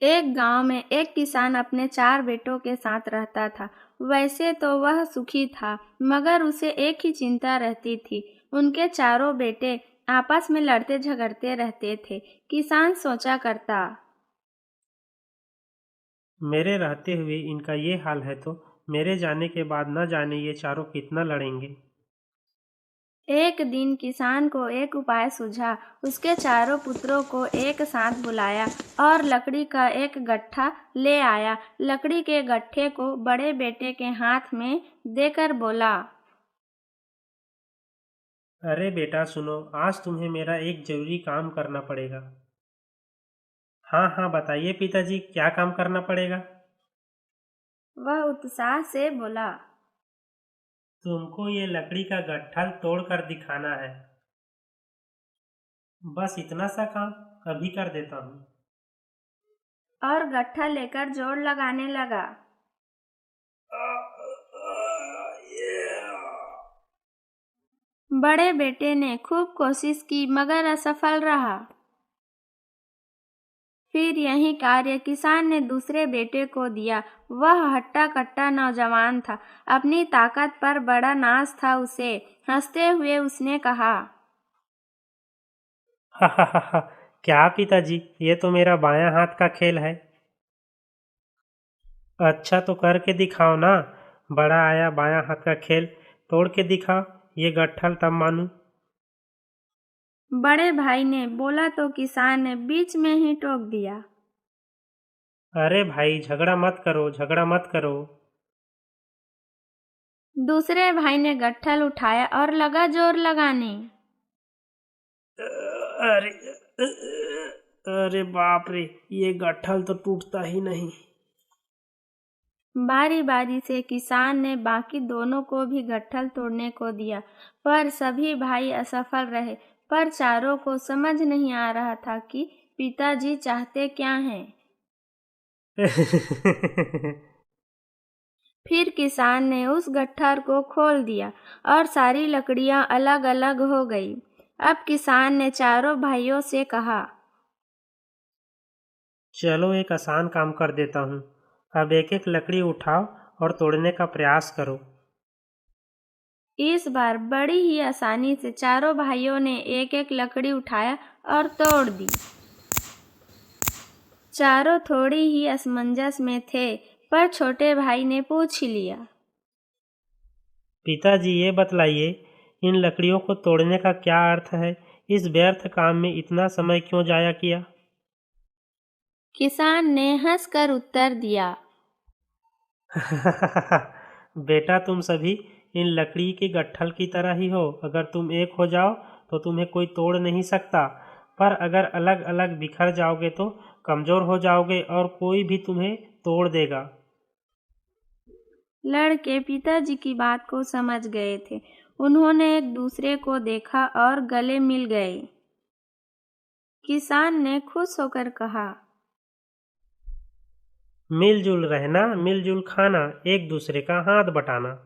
एक गांव में एक किसान अपने 4 बेटों के साथ रहता था। वैसे तो वह सुखी था, मगर उसे एक ही चिंता रहती थी। उनके 4 बेटे आपस में लड़ते झगड़ते रहते थे। किसान सोचा करता, मेरे रहते हुए इनका ये हाल है तो मेरे जाने के बाद न जाने ये चारों कितना लड़ेंगे। एक दिन किसान को एक उपाय सूझा। उसके 4 पुत्रों को एक साथ बुलाया और लकड़ी का एक गट्ठा ले आया। लकड़ी के गट्ठे को बड़े बेटे के हाथ में देकर बोला, अरे बेटा सुनो, आज तुम्हें मेरा एक जरूरी काम करना पड़ेगा। हाँ हाँ बताइए पिताजी, क्या काम करना पड़ेगा? वह उत्साह से बोला। तुमको ये लकड़ी का गट्ठल तोड़ कर दिखाना है। बस इतना सा काम अभी कर देता हूँ। और गट्ठा लेकर जोर लगाने लगा। बड़े बेटे ने खूब कोशिश की, मगर असफल रहा। फिर यही कार्य किसान ने दूसरे बेटे को दिया। वह हट्टा कट्टा नौजवान था। अपनी ताकत पर बड़ा नाज था उसे। हंसते हुए उसने कहा, हा हा हा हा, क्या पिताजी, ये तो मेरा बायां हाथ का खेल है। अच्छा तो करके दिखाओ ना। बड़ा आया बायां हाथ का खेल, तोड़ के दिखाओ ये गट्ठल, तब मानू। बड़े भाई ने बोला तो किसान ने बीच में ही टोक दिया। अरे भाई, झगड़ा मत करो, झगड़ा मत करो। दूसरे भाई ने गट्ठल उठाया और लगा जोर लगाने। अरे अरे बाप रे, ये गट्ठल तो टूटता ही नहीं। बारी बारी से किसान ने बाकी दोनों को भी गट्ठल तोड़ने को दिया, पर सभी भाई असफल रहे। पर चारों को समझ नहीं आ रहा था कि पिताजी चाहते क्या हैं। फिर किसान ने उस गट्ठर को खोल दिया और सारी लकड़ियां अलग अलग हो गई। अब किसान ने चारों भाइयों से कहा, चलो एक आसान काम कर देता हूँ। अब एक एक लकड़ी उठाओ और तोड़ने का प्रयास करो। इस बार बड़ी ही आसानी से चारों भाइयों ने एक एक लकड़ी उठाया और तोड़ दी। चारों थोड़ी ही असमंजस में थे, पर छोटे भाई ने पूछ ही लिया, पिताजी ये बतलाइए, इन लकड़ियों को तोड़ने का क्या अर्थ है? इस व्यर्थ काम में इतना समय क्यों जाया किया? किसान ने हंसकर उत्तर दिया, बेटा तुम सभी इन लकड़ी के गट्ठल की तरह ही हो। अगर तुम एक हो जाओ तो तुम्हें कोई तोड़ नहीं सकता, पर अगर अलग अलग बिखर जाओगे तो कमजोर हो जाओगे और कोई भी तुम्हें तोड़ देगा। लड़के पिताजी की बात को समझ गए थे। उन्होंने एक दूसरे को देखा और गले मिल गए। किसान ने खुश होकर कहा, मिलजुल रहना, मिलजुल खाना, एक दूसरे का हाथ बटाना।